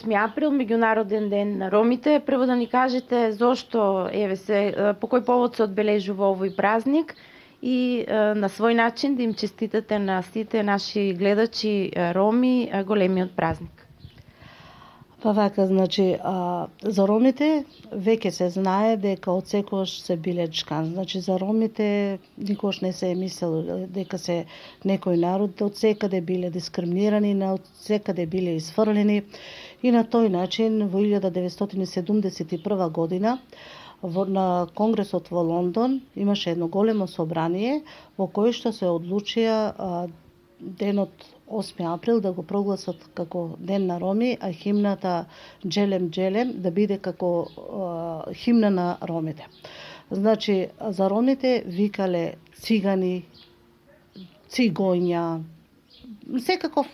8 април, Меѓународен ден на ромите. Прво да ни кажете зошто по кој повод се одбележува овој празник и на свој начин да им честитате на сите наши гледачи роми големиот празник. Па вака, значи, за ромите веќе се знае дека од секогаш се биле чкан. Значи, за ромите никогаш не се е мислело дека се некој народ, од секаде биле дискриминирани, од секаде биле изфрлени и на тој начин во 1971 година на Конгресот во Лондон имаше едно големо собрание во кое што се одлучија денот 8 април да го прогласат како Ден на роми, а химната Джелем Джелем да биде како химна на ромите. Значи, за ромите викале цигани, цигоња, секаков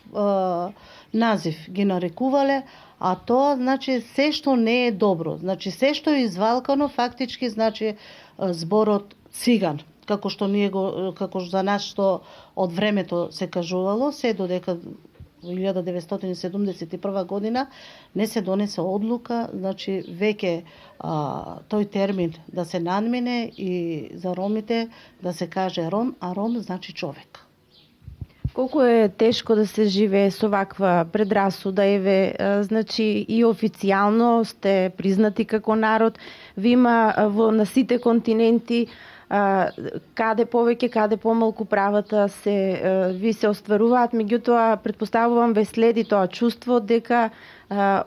назив ги нарекувале, а тоа значи се што не е добро. Значи се што е извалкано фактички значи зборот циган. Како што за нас што од времето се кажувало, се додека во 1971 година не се донесе одлука, значи веќе тој термин да се надмине и за ромите да се каже ром, а ром значи човек. Колку е тешко да се живее со ваква предрасуда, значи и официјално сте признати како народ, ви има на сите континенти, каде повеќе, каде помалку правата ви се остваруваат, меѓутоа претпоставувам ве следи тоа чувство дека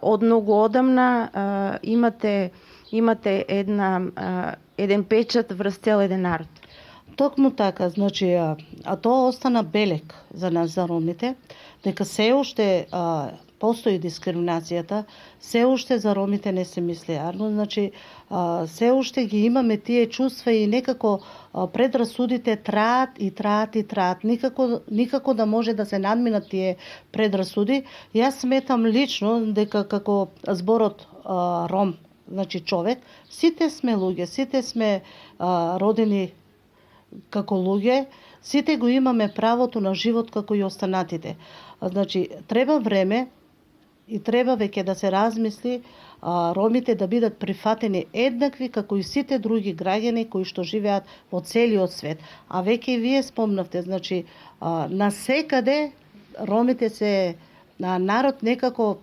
од многу одамна имате еден печат врз цел еден народ. Токму така, значи, тоа остана белег за нас, за ромите, дека се уште постои дискриминацијата, се уште за ромите не се мисли арно, значи се уште ги имаме тие чувства и некако предрасудите траат и траат и траат. Никако да може да се надминат тие предрасуди. Јас сметам лично дека како зборот ром, значи човек, сите сме луѓе, сите сме родени како луѓе, сите го имаме правото на живот како и останатите. Значи, треба време и треба веќе да се размисли ромите да бидат прифатени еднакви како и сите други граѓани кои што живеат во целиот свет. А веќе и вие спомнавте, значи, насекаде ромите се народ некако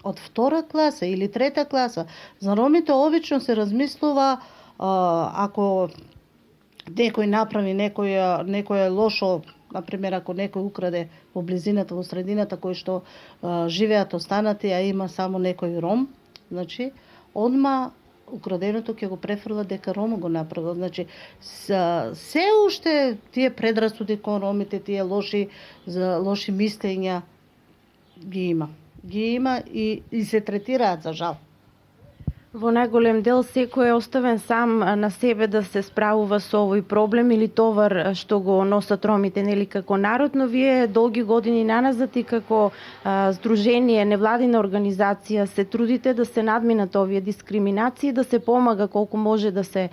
од втора класа или трета класа. За ромите обично се размислува ако некој направи некој лошо, например, ако некој украде во близината, во средината, кој што живеат останати, а има само некој ром, значи, одма украденото ќе го префрла дека Ромо го направил. Значи, се уште тие предрасуди кон ромите, тие лоши мислења ги има. Ги има и се третираат, за жал. Во најголем дел секој е оставен сам на себе да се справува со овој проблем или товар што го носат ромите нели како народ, но вие долги години наназад и како здружение, невладина организација се трудите да се надминат овие дискриминации, да се помага колку може да се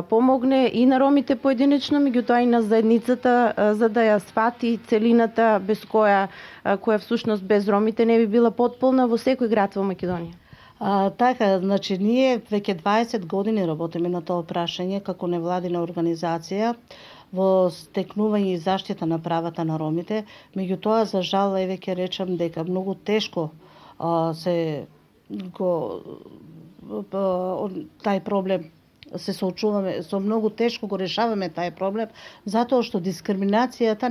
помогне и на ромите поединечно, меѓутоа и на заедницата за да ја сфати целината без која всушност без ромите не би била потполна во секој град во Македонија. Така, значи, ние веќе 20 години работиме на тоа прашање како невладина организација во стекнување и заштита на правата на ромите. Меѓутоа, за жал, веќе речам дека многу тешко тај проблем се соочуваме, многу тешко го решаваме тај проблем, затоа што дискриминацијата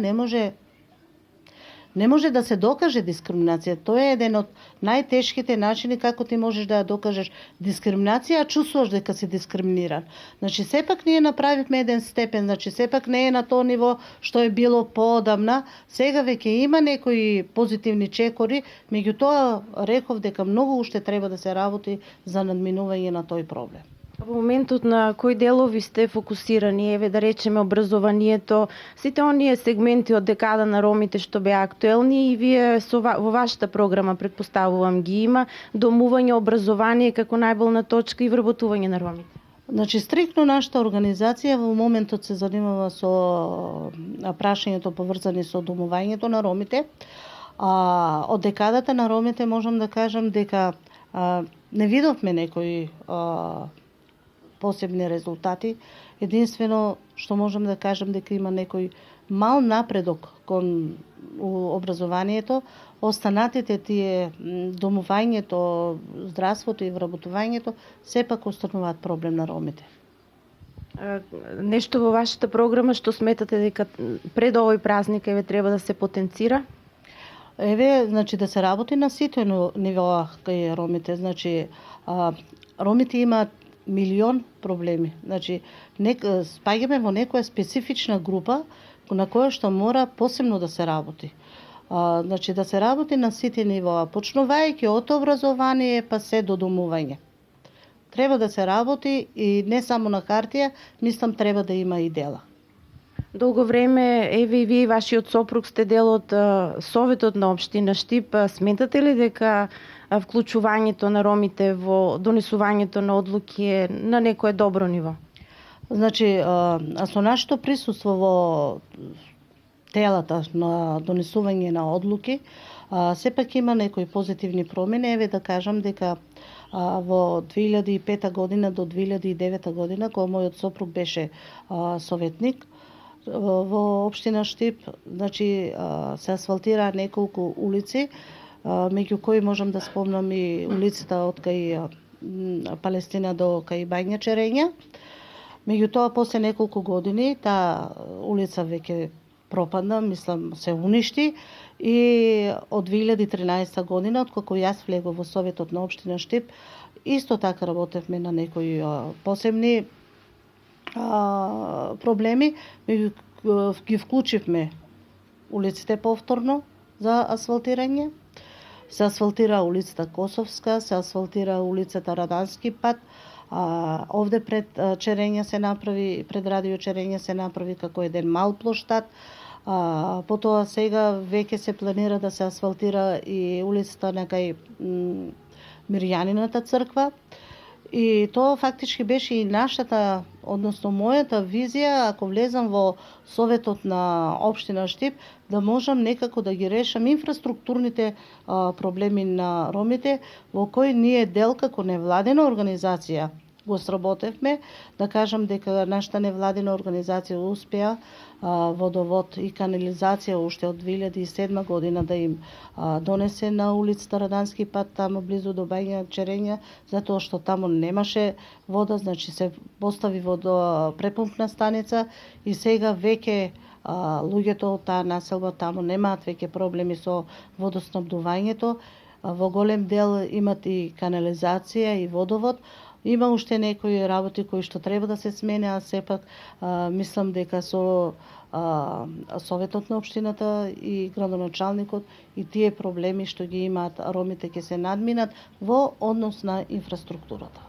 не може да се докаже дискриминација. Тоа е еден од најтешките начини како ти можеш да ја докажеш дискриминација, а чувствуваш дека си дискриминиран. Значи, сепак ние направивме еден степен, значи, сепак не е на тоа ниво што е било поодамна. Сега веќе има некои позитивни чекори, меѓутоа реков дека многу уште треба да се работи за надминување на тој проблем. Во моментот на кои делови сте фокусирани, да речеме образованието, сите оние сегменти од декада на ромите што беа актуелни и вие во вашата програма, предпоставувам, ги има, домување, образование како најболна точка и вработување на ромите? Значи, стриктно нашата организација во моментот се занимава со прашањето поврзани со домувањето на ромите. Од декадата на ромите можам да кажам дека не видовме некои посебни резултати. Единствено што можам да кажам дека има некој мал напредок кон образованието, останатите тие домувањето, здравството и вработувањето сепак остануваат проблем на ромите. Нешто во вашата програма што сметате дека пред овој празник треба да се потенцира? Значи да се работи на сите нивоа кај ромите. Значи ромите имаат милион проблеми. Значи спаѓаме во некоја специфична група на која што мора посебно да се работи. Значи да се работи на сите нивоа, почнувајќи од образование па се до домување. Треба да се работи и не само на хартија, мислам треба да има и дела. Долго време, еве и вие и вашиот сопруг сте дел од Советот на општина Штип. Сметате ли дека вклучувањето на ромите во донесувањето на одлуки е на некое добро ниво? Значи, со нашето присуство во телата на донесување на одлуки, сепак има некои позитивни промени. Еве да кажам дека во 2005 година до 2009 година, кога мојот сопруг беше советник во општина Штип, значи се асфалтираа неколку улици, меѓу кои можам да спомнам и улицата од кај Палестина до кај Бања Черења. Меѓутоа, после неколку години, таа улица веќе пропадна, мислам, се уништи и од 2013 година, откако јас влегов во Советот на општина Штип, исто така работевме на некои посебни проблеми, ги вклучивме улиците повторно за асфалтирање. Се асфалтира улицата Косовска, се асфалтира улицата Радански пат, овде пред Черења се направи, пред Радио Черења се направи како еден мал плоштад. Потоа сега веќе се планира да се асфалтира и улицата на кај Мирјанината црква. И тоа фактички беше и нашата, односно мојата визија, ако влезам во Советот на општина Штип, да можам некако да ги решам инфраструктурните проблеми на ромите, во кои ние дел како невладена организација го сработевме. Да кажам дека нашата невладена организација успеа водовод и канализација уште од 2007 година да им донесе на улицата Радански пат, таму близу до Бања Черења, затоа што таму немаше вода, значи се постави водопрепумпна станица и сега веќе луѓето од таа населба таму немаат веќе проблеми со водоснабдувањето. Во голем дел имат и канализација и водовод. Има уште некои работи кои што треба да се смене, а сепак мислам дека со Советот на општината и градоначалникот и тие проблеми што ги имаат ромите ќе се надминат во однос на инфраструктурата.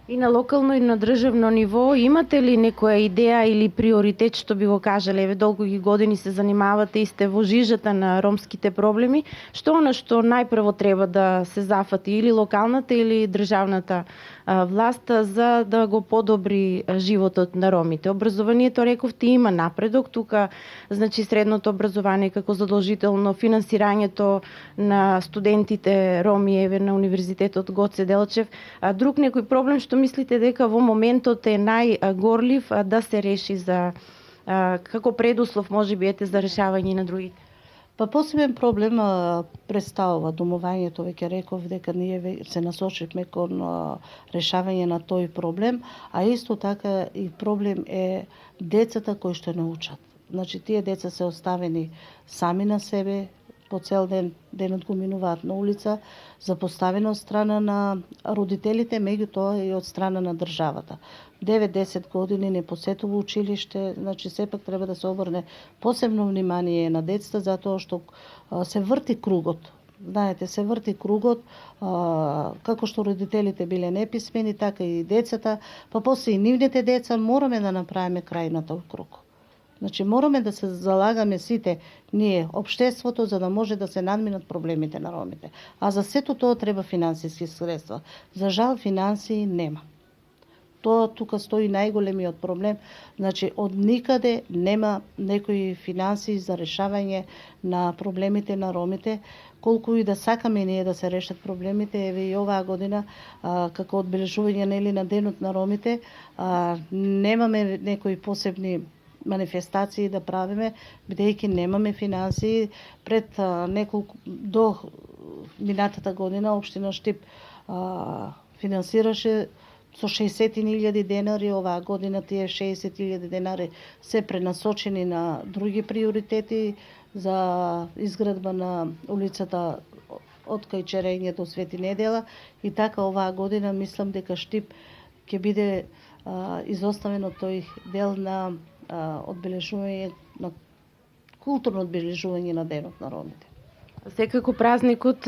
И на локално и на државно ниво имате ли некоја идеја или приоритет што би го кажале? Еве долго ги години се занимавате и сте во жижата на ромските проблеми. Што она што најпрво треба да се зафати или локалната или државната власт за да го подобри животот на ромите? Образованието, рековте, има напредок. Тука, значи, средното образование како задолжително, финансирањето на студентите роми, еве на Универзитетот Гоце Делчев. Друг некој проблем што мислите дека во моментот е најгорлив да се реши за како предуслов можеби ете за решавање на другите? Па посебен проблем представува домувањето, веќе реков дека ние се насочивме кон решавање на тој проблем, а исто така и проблем е децата кои што не учат. Значи тие деца се оставени сами на себе, по цел ден, денот го минуваат на улица, запоставено од страна на родителите, меѓутоа и од страна на државата. 9-10 години не посетува училиште, значи сепак треба да се обрне посебно внимание на децата, затоа што се врти кругот. Знаете, се врти кругот, како што родителите биле неписмени, така и децата, па после и нивните деца, мораме да направиме крај на тој круг. Значи, мораме да се залагаме сите ние, општеството, за да може да се надминат проблемите на ромите. А за сето тоа треба финансиски средства. За жал, финансии нема. Тоа тука стои најголемиот проблем. Значи, од никаде нема некои финансии за решавање на проблемите на ромите. Колку и да сакаме ние да се решат проблемите, еве и оваа година, како одбележување нели на денот на ромите, немаме некои посебни манифестации да правиме, бидејќи немаме финансии. Пред неколку до минатата година општина Штип финансираше со 60.000 денари, оваа година тие 60.000 денари се пренасочени на други приоритети за изградба на улицата од кај Черење до Свети Недела, и така оваа година мислам дека Штип ќе биде изоставен од тој дел на одбележување на културно одбележување на денот на ромите. Секако празникот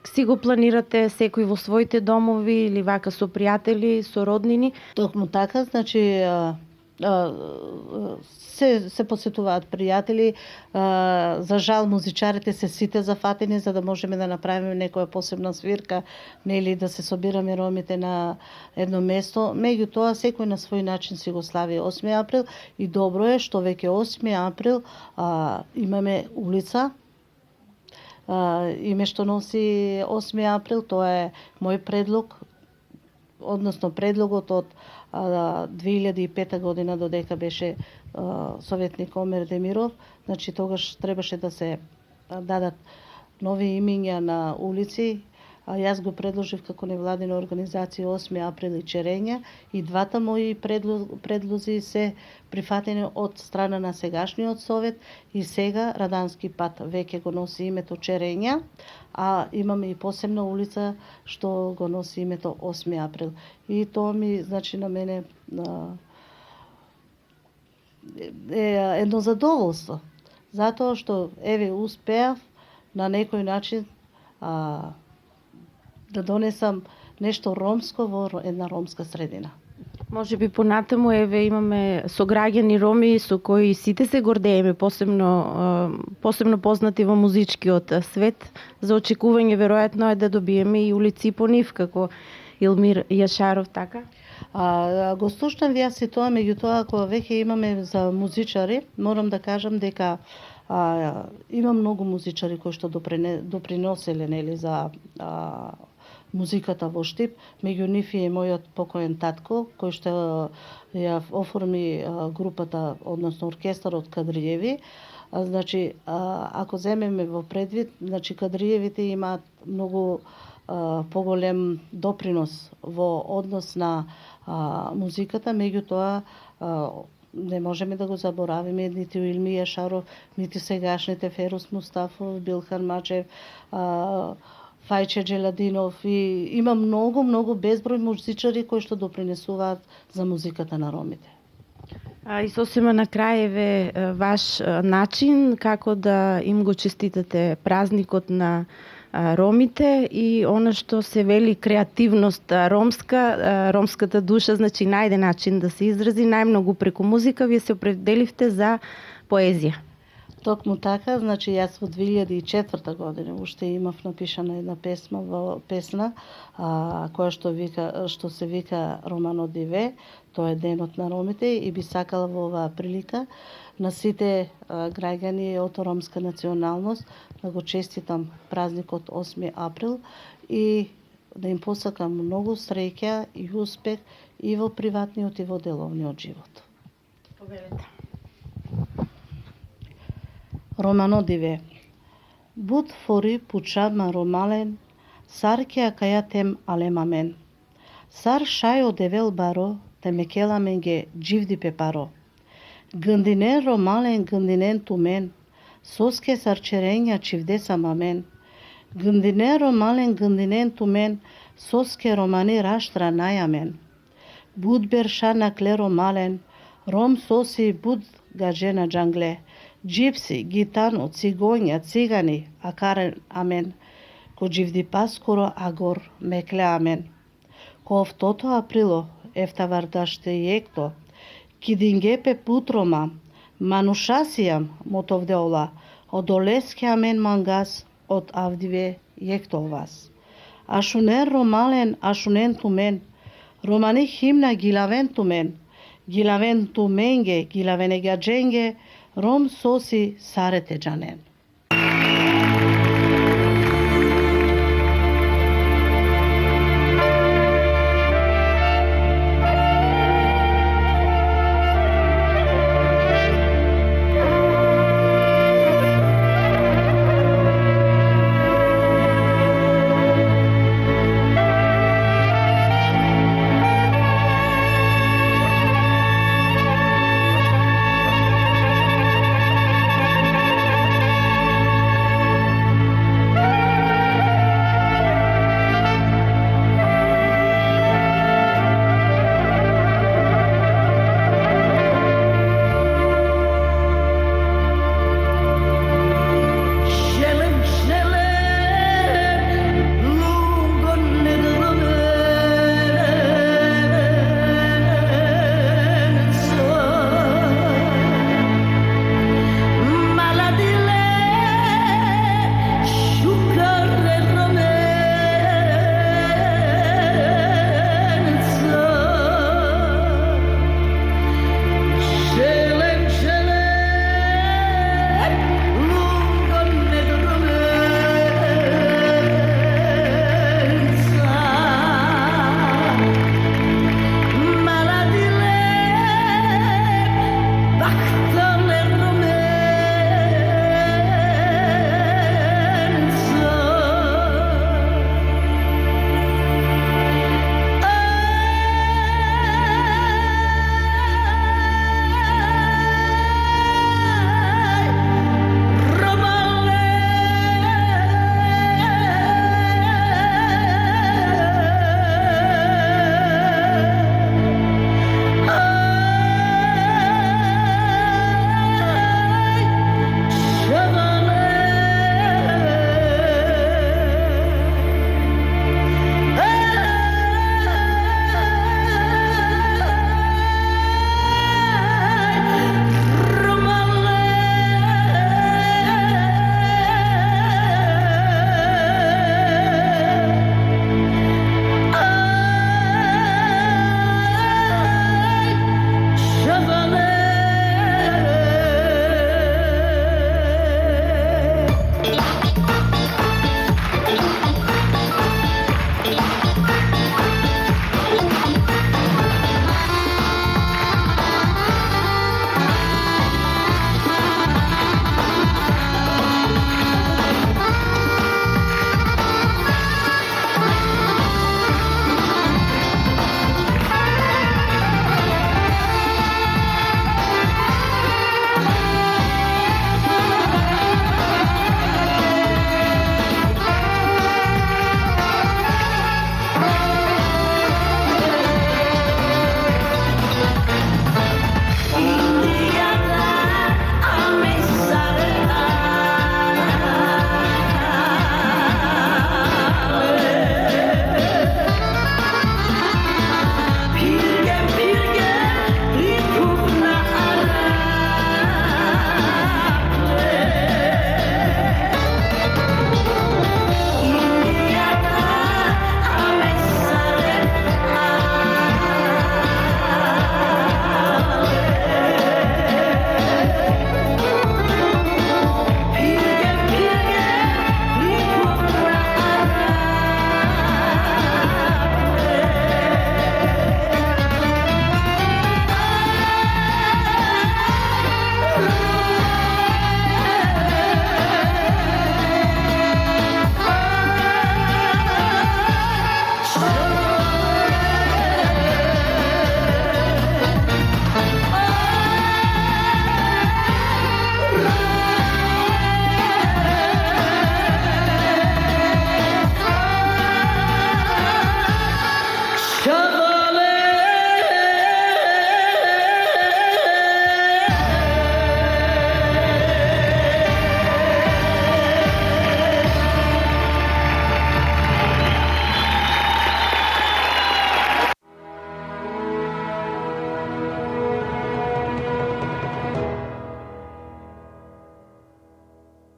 си го планирате секој во своите домови или вака со пријатели, со роднини? Токму така, значи се посетуваат пријатели. За жал музичарите се сите зафатени за да можеме да направиме некоја посебна свирка, нели да се собираме ромите на едно место. Меѓутоа секој на свој начин си го слави 8 април и добро е што веќе 8 април имаме улица, име што носи 8 април, тоа е мој предлог, односно предлогот од 2005 година додека беше советник Омер Демиров. Значи тогаш требаше да се дадат нови имиња на улици. Јас го предложив како невладина организација 8 април и Черења, и двата мои предлози се прифатени од страна на сегашниот совет, и сега Радански пат веќе го носи името Черења, а имаме и посебна улица што го носи името 8 април. И тоа ми, значи, на мене е едно задоволство, затоа што еве успеав на некој начин да донесам нешто ромско во една ромска средина. Може би понатаму еве имаме сограѓани роми со кои сите се гордееме, посебно познати во музичкиот свет. За очекување веројатно е да добиеме и улици по нив, како Илмир Јашаров, така? Го слушнав јас и тоа, меѓутоа ако веќе имаме за музичари, морам да кажам дека има многу музичари кои што доприноселе нели за музиката во Штип. Меѓу нив е мојот покоен татко, кој што ја оформи групата, односно оркестарот Кадриеви. Значи, ако земеме во предвид, значи Кадриевите имаат многу поголем допринос во однос на музиката, меѓутоа не можеме да го заборавиме нити Илми Јашаров, нити сегашните Ферус Мустафов, Билхан Мачев, Фајче Джеладинов, и има многу безброј музичари кои што допринесуваат за музиката на ромите. И сосема на крај еве ваш начин како да им го честитате празникот на ромите и она што се вели креативност ромска, ромската душа, значи најде начин да се изрази најмногу преку музика. Вие се определивте за поезија. Токму така, значи јас во 2004 година уште имав напишана една песна која што се вика Романо Диве, тоа е денот на ромите, и би сакала во оваа прилика на сите граѓани од ромска националност да го честитам празникот 8 април и да им посакам многу среќа и успех и во приватниот и во деловниот живот. Романо Диве. Буд фори пучама ромален, сар ке акајатем алемамен. Сар шајо девел баро, темекеламен ге дживди пепаро. Гындинен ромален, гындинен тумен, соске сар черења чивде самамен. Гындинен ромален, гындинен тумен, соске романи раштра најамен. Буд берша накле ромален, ром соси буд гаджена джангле. Джипси, гитано, цигоња, цигани, акарен амен. Ко дживди паскоро агор, мекле амен. Ко офтото априло, ефтавардаште јекто, кидингепе путрома, манушасијам мотовдеола, одолеске амен мангас, од авдиве јекто вас. Ашунен ромален, ашунен тумен, Романи химна гилавен туменге, гилавенега дженге, ром соси сарете джанен.